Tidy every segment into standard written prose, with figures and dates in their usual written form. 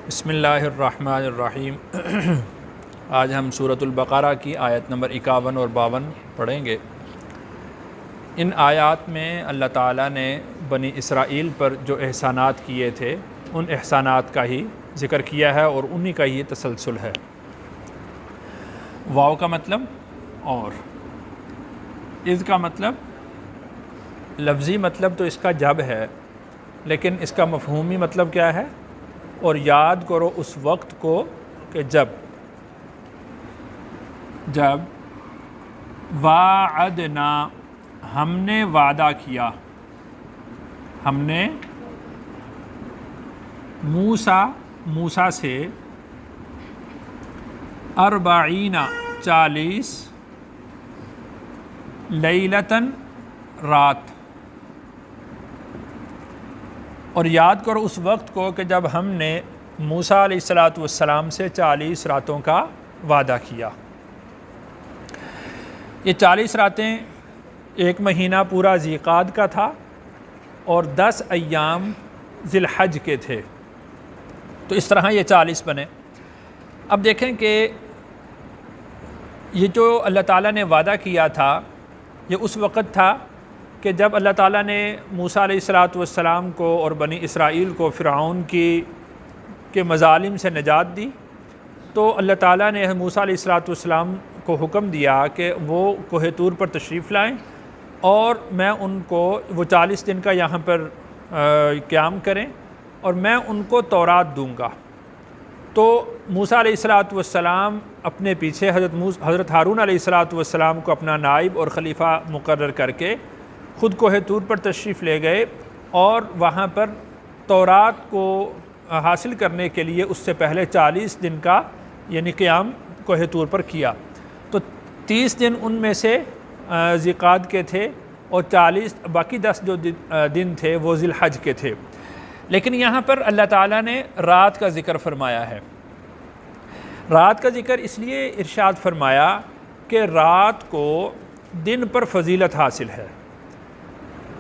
بسم اللہ الرحمن الرحیم۔ آج ہم سورۃ البقرہ کی آیت نمبر 51 اور 52 پڑھیں گے۔ ان آیات میں اللہ تعالیٰ نے بنی اسرائیل پر جو احسانات کیے تھے ان احسانات کا ہی ذکر کیا ہے اور انہی کا ہی تسلسل ہے۔ واو کا مطلب اور، اذ کا مطلب لفظی مطلب تو اس کا جب ہے، لیکن اس کا مفہومی مطلب کیا ہے؟ اور یاد کرو اس وقت کو کہ جب وعدنا ہم نے وعدہ کیا، ہم نے موسیٰ سے 40 لیلتاً رات، اور یاد کرو اس وقت کو کہ جب ہم نے موسیٰ علیہ السلام سے 40 راتوں کا وعدہ کیا۔ یہ 40 راتیں ایک مہینہ پورا ذی القعدہ کا تھا اور 10 ایام ذی الحج کے تھے، تو اس طرح یہ 40 بنے۔ اب دیکھیں کہ یہ جو اللہ تعالیٰ نے وعدہ کیا تھا یہ اس وقت تھا کہ جب اللہ تعالیٰ نے موسیٰ علیہ السلام کو اور بنی اسرائیل کو فرعون کے مظالم سے نجات دی، تو اللہ تعالیٰ نے موسیٰ علیہ السلام کو حکم دیا کہ وہ کوہ طور پر تشریف لائیں اور میں ان کو وہ 40 دن کا یہاں پر قیام کریں اور میں ان کو تورات دوں گا۔ تو موسیٰ علیہ السلام اپنے پیچھے حضرت ہارون علیہ السلام کو اپنا نائب اور خلیفہ مقرر کر کے خود کوہ طور پر تشریف لے گئے اور وہاں پر تورات کو حاصل کرنے کے لیے اس سے پہلے 40 دن کا یعنی قیام کوہ طور پر کیا۔ تو 30 دن ان میں سے ذی القعدہ کے تھے اور 40 باقی 10 جو دن تھے وہ ذی الحج کے تھے۔ لیکن یہاں پر اللہ تعالیٰ نے رات کا ذکر فرمایا ہے۔ رات کا ذکر اس لیے ارشاد فرمایا کہ رات کو دن پر فضیلت حاصل ہے۔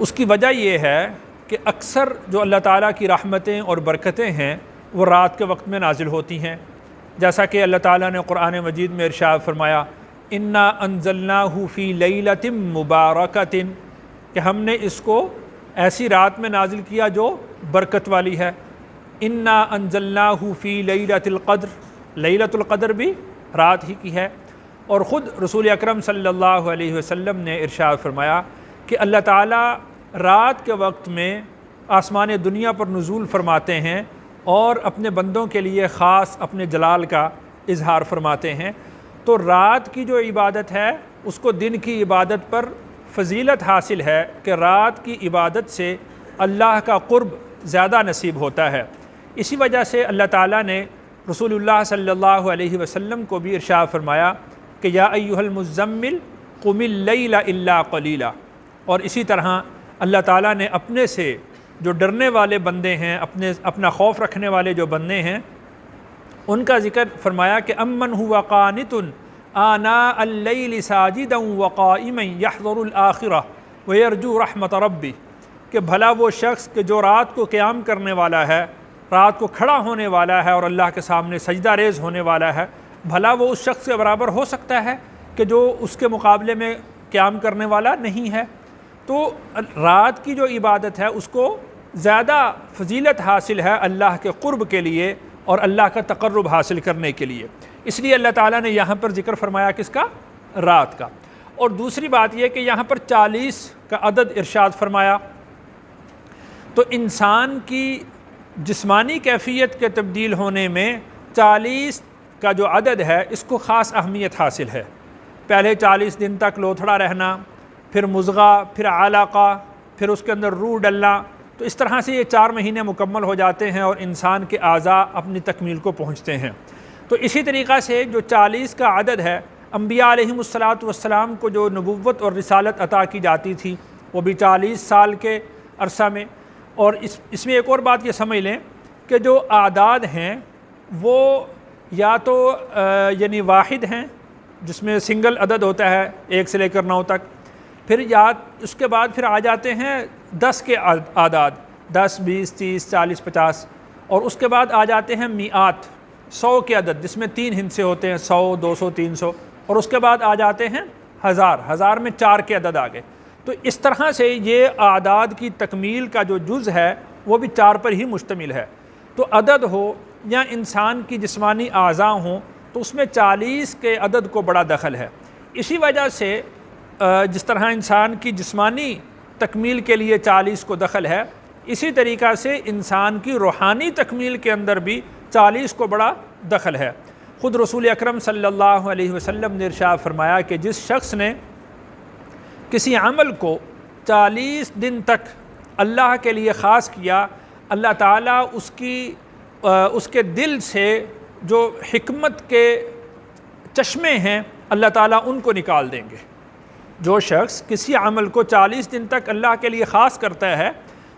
اس کی وجہ یہ ہے کہ اکثر جو اللہ تعالیٰ کی رحمتیں اور برکتیں ہیں وہ رات کے وقت میں نازل ہوتی ہیں، جیسا کہ اللہ تعالیٰ نے قرآن مجید میں ارشاد فرمایا انا انزلناہ فی لیلۃ مبارکۃ، کہ ہم نے اس کو ایسی رات میں نازل کیا جو برکت والی ہے۔ انا انزلناہ فی لیلۃ القدر، لیلۃ القدر بھی رات ہی کی ہے۔ اور خود رسول اکرم صلی اللہ علیہ وسلم نے ارشاد فرمایا کہ اللہ تعالیٰ رات کے وقت میں آسمان دنیا پر نزول فرماتے ہیں اور اپنے بندوں کے لیے خاص اپنے جلال کا اظہار فرماتے ہیں۔ تو رات کی جو عبادت ہے اس کو دن کی عبادت پر فضیلت حاصل ہے کہ رات کی عبادت سے اللہ کا قرب زیادہ نصیب ہوتا ہے۔ اسی وجہ سے اللہ تعالیٰ نے رسول اللہ صلی اللہ علیہ وسلم کو بھی ارشاد فرمایا کہ یا ایھا المزمل قم اللیل الا قلیلا، اور اسی طرح اللہ تعالیٰ نے اپنے سے جو ڈرنے والے بندے ہیں، اپنا خوف رکھنے والے جو بندے ہیں ان کا ذکر فرمایا کہ امن هو قانت آناء اللیل ساجدا وقائما یحذر الآخرہ ویرجو رحمت ربی، کہ بھلا وہ شخص کہ جو رات کو قیام کرنے والا ہے، رات کو کھڑا ہونے والا ہے اور اللہ کے سامنے سجدہ ریز ہونے والا ہے، بھلا وہ اس شخص کے برابر ہو سکتا ہے کہ جو اس کے مقابلے میں قیام کرنے والا نہیں ہے؟ تو رات کی جو عبادت ہے اس کو زیادہ فضیلت حاصل ہے اللہ کے قرب کے لیے اور اللہ کا تقرب حاصل کرنے کے لیے، اس لیے اللہ تعالیٰ نے یہاں پر ذکر فرمایا کس کا؟ رات کا۔ اور دوسری بات یہ کہ یہاں پر 40 کا عدد ارشاد فرمایا، تو انسان کی جسمانی کیفیت کے تبدیل ہونے میں 40 کا جو عدد ہے اس کو خاص اہمیت حاصل ہے۔ پہلے 40 دن تک لوتھڑا رہنا، پھر مضغہ، پھر علاقہ، پھر اس کے اندر روح ڈلنا، تو اس طرح سے یہ 4 مہینے مکمل ہو جاتے ہیں اور انسان کے اعضاء اپنی تکمیل کو پہنچتے ہیں۔ تو اسی طریقہ سے جو 40 کا عدد ہے، انبیاء علیہم السلام کو جو نبوت اور رسالت عطا کی جاتی تھی وہ بھی 40 سال کے عرصہ میں۔ اور اس میں ایک اور بات یہ سمجھ لیں کہ جو اعداد ہیں وہ یا تو یعنی واحد ہیں جس میں سنگل عدد ہوتا ہے 1 سے لے کر 9 تک، پھر اس کے بعد پھر آ جاتے ہیں 10 کے اعداد، 10 20 30 40 50، اور اس کے بعد آ جاتے ہیں میعات، 100 کے عدد جس میں 3 حصے ہوتے ہیں، 100 200 300، اور اس کے بعد آ جاتے ہیں 1000 میں 4 کے عدد آ گئے۔ تو اس طرح سے یہ اعداد کی تکمیل کا جو جز ہے وہ بھی 4 پر ہی مشتمل ہے۔ تو عدد ہو یا انسان کی جسمانی اعضاء ہوں تو اس میں 40 کے عدد کو بڑا دخل ہے۔ اسی وجہ سے جس طرح انسان کی جسمانی تکمیل کے لیے 40 کو دخل ہے، اسی طریقہ سے انسان کی روحانی تکمیل کے اندر بھی 40 کو بڑا دخل ہے۔ خود رسول اکرم صلی اللہ علیہ وسلم نے ارشاد فرمایا کہ جس شخص نے کسی عمل کو 40 دن تک اللہ کے لیے خاص کیا، اللہ تعالیٰ اس کے دل سے جو حکمت کے چشمے ہیں اللہ تعالیٰ ان کو نکال دیں گے۔ جو شخص کسی عمل کو 40 دن تک اللہ کے لیے خاص کرتا ہے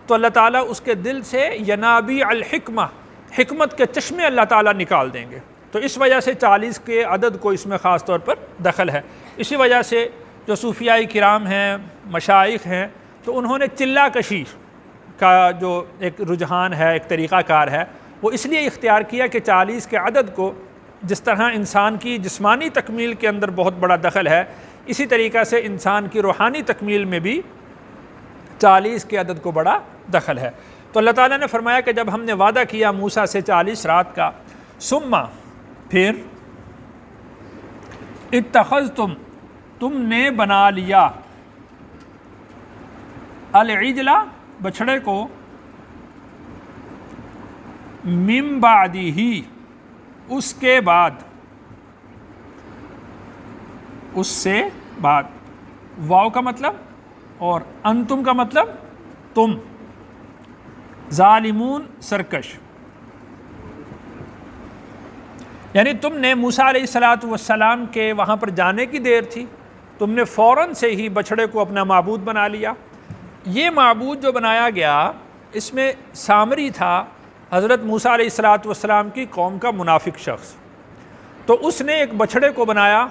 تو اللہ تعالیٰ اس کے دل سے ینابیع الحکمہ، حکمت کے چشمے اللہ تعالیٰ نکال دیں گے۔ تو اس وجہ سے 40 کے عدد کو اس میں خاص طور پر دخل ہے۔ اسی وجہ سے جو صوفیاء کرام ہیں، مشائخ ہیں، تو انہوں نے چلہ کشی کا جو ایک رجحان ہے، ایک طریقہ کار ہے، وہ اس لیے اختیار کیا کہ 40 کے عدد کو جس طرح انسان کی جسمانی تکمیل کے اندر بہت بڑا دخل ہے، اسی طریقہ سے انسان کی روحانی تکمیل میں بھی 40 کے عدد کو بڑا دخل ہے۔ تو اللہ تعالیٰ نے فرمایا کہ جب ہم نے وعدہ کیا موسیٰ سے 40 رات کا، ثم پھر اتخذتم تم نے بنا لیا العجل بچھڑے کو، من بعدہ اس کے بعد، اس سے بعد، واو کا مطلب اور انتم کا مطلب تم، ظالمون سرکش، یعنی تم نے موسیٰ علیہ السلام کے وہاں پر جانے کی دیر تھی، تم نے فوراً سے ہی بچھڑے کو اپنا معبود بنا لیا۔ یہ معبود جو بنایا گیا اس میں سامری تھا، حضرت موسیٰ علیہ السلام کی قوم کا منافق شخص، تو اس نے ایک بچھڑے کو بنایا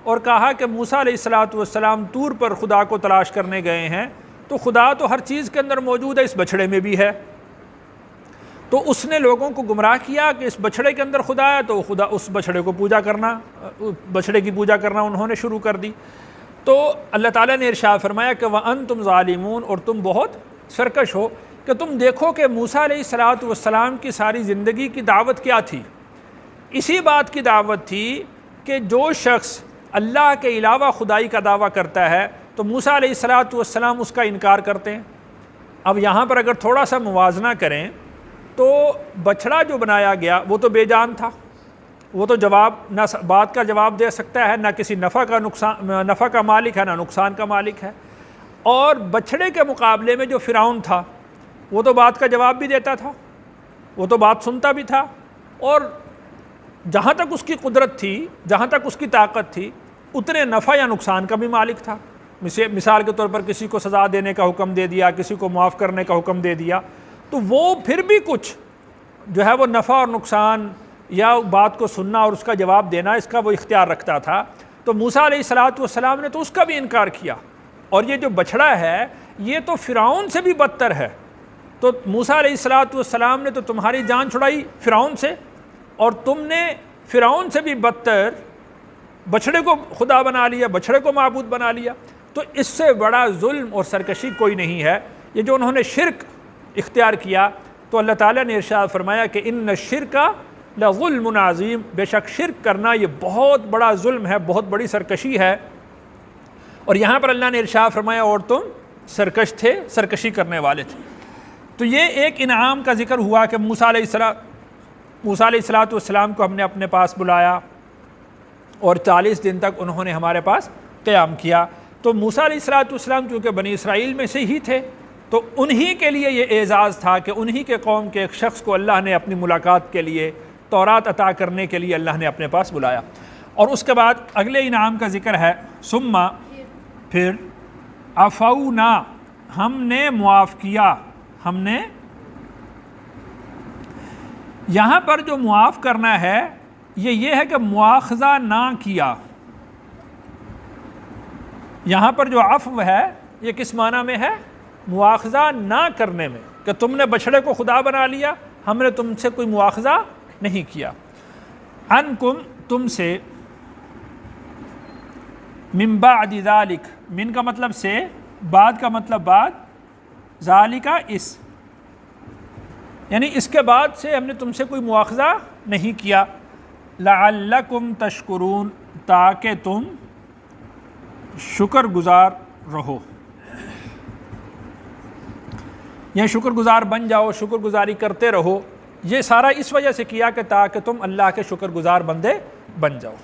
اور کہا کہ موسیٰ علیہ السلام طور پر خدا کو تلاش کرنے گئے ہیں، تو خدا تو ہر چیز کے اندر موجود ہے، اس بچھڑے میں بھی ہے۔ تو اس نے لوگوں کو گمراہ کیا کہ اس بچھڑے کے اندر خدا ہے، تو خدا اس بچھڑے کو پوجا کرنا، بچھڑے کی پوجا کرنا انہوں نے شروع کر دی۔ تو اللہ تعالیٰ نے ارشاد فرمایا کہ وَأَنْتُمْ ظَالِمُونَ، اور تم بہت سرکش ہو، کہ تم دیکھو کہ موسیٰ علیہ السلام کی ساری زندگی کی دعوت کیا تھی؟ اسی بات کی دعوت تھی کہ جو شخص اللہ کے علاوہ خدائی کا دعویٰ کرتا ہے تو موسیٰ علیہ السلام اس کا انکار کرتے ہیں۔ اب یہاں پر اگر تھوڑا سا موازنہ کریں تو بچھڑا جو بنایا گیا وہ تو بے جان تھا، وہ تو جواب نہ بات کا جواب دے سکتا ہے، نہ کسی نفع کا مالک ہے، نہ نقصان کا مالک ہے۔ اور بچھڑے کے مقابلے میں جو فرعون تھا وہ تو بات کا جواب بھی دیتا تھا، وہ تو بات سنتا بھی تھا، اور جہاں تک اس کی قدرت تھی، جہاں تک اس کی طاقت تھی، اتنے نفع یا نقصان کا بھی مالک تھا۔ مثال کے طور پر کسی کو سزا دینے کا حکم دے دیا، کسی کو معاف کرنے کا حکم دے دیا، تو وہ پھر بھی کچھ جو ہے وہ نفع اور نقصان یا بات کو سننا اور اس کا جواب دینا، اس کا وہ اختیار رکھتا تھا۔ تو موسیٰ علیہ السلام نے تو اس کا بھی انکار کیا، اور یہ جو بچھڑا ہے یہ تو فرعون سے بھی بدتر ہے۔ تو موسیٰ علیہ السلام نے تو تمہاری جان چھڑائی فرعون سے، اور تم نے فرعون سے بھی بدتر بچھڑے کو خدا بنا لیا، بچھڑے کو معبود بنا لیا۔ تو اس سے بڑا ظلم اور سرکشی کوئی نہیں ہے۔ یہ جو انہوں نے شرک اختیار کیا، تو اللہ تعالیٰ نے ارشاد فرمایا کہ ان الشرک لظلم عظیم، بے شک شرک کرنا یہ بہت بڑا ظلم ہے، بہت بڑی سرکشی ہے۔ اور یہاں پر اللہ نے ارشاد فرمایا اور تم سرکش تھے، سرکشی کرنے والے تھے۔ تو یہ ایک انعام کا ذکر ہوا کہ موسیٰ علیہ السلام کو ہم نے اپنے پاس بلایا اور 40 دن تک انہوں نے ہمارے پاس قیام کیا۔ تو موسیٰ علیہ السلام چونکہ بنی اسرائیل میں سے ہی تھے، تو انہی کے لیے یہ اعزاز تھا کہ انہی کے قوم کے ایک شخص کو اللہ نے اپنی ملاقات کے لیے، تورات عطا کرنے کے لیے اللہ نے اپنے پاس بلایا۔ اور اس کے بعد اگلے انعام کا ذکر ہے، ثم پھر عفونا، ہم نے معاف کیا، ہم نے یہاں پر جو معاف کرنا ہے یہ ہے کہ مواخذہ نہ کیا۔ یہاں پر جو عفو ہے یہ کس معنی میں ہے؟ مواخذہ نہ کرنے میں، کہ تم نے بچھڑے کو خدا بنا لیا، ہم نے تم سے کوئی مواخذہ نہیں کیا. عنکم تم سے، من بعد ذالک، من کا مطلب سے، بعد کا مطلب بعد، ذالک اس، یعنی اس کے بعد سے ہم نے تم سے کوئی مواخذہ نہیں کیا. لعلکم تشکرون، تاکہ تم شکر گزار رہو، یا شکر گزار بن جاؤ، شکر گزاری کرتے رہو. یہ سارا اس وجہ سے کیا کہ تاکہ تم اللہ کے شکر گزار بندے بن جاؤ.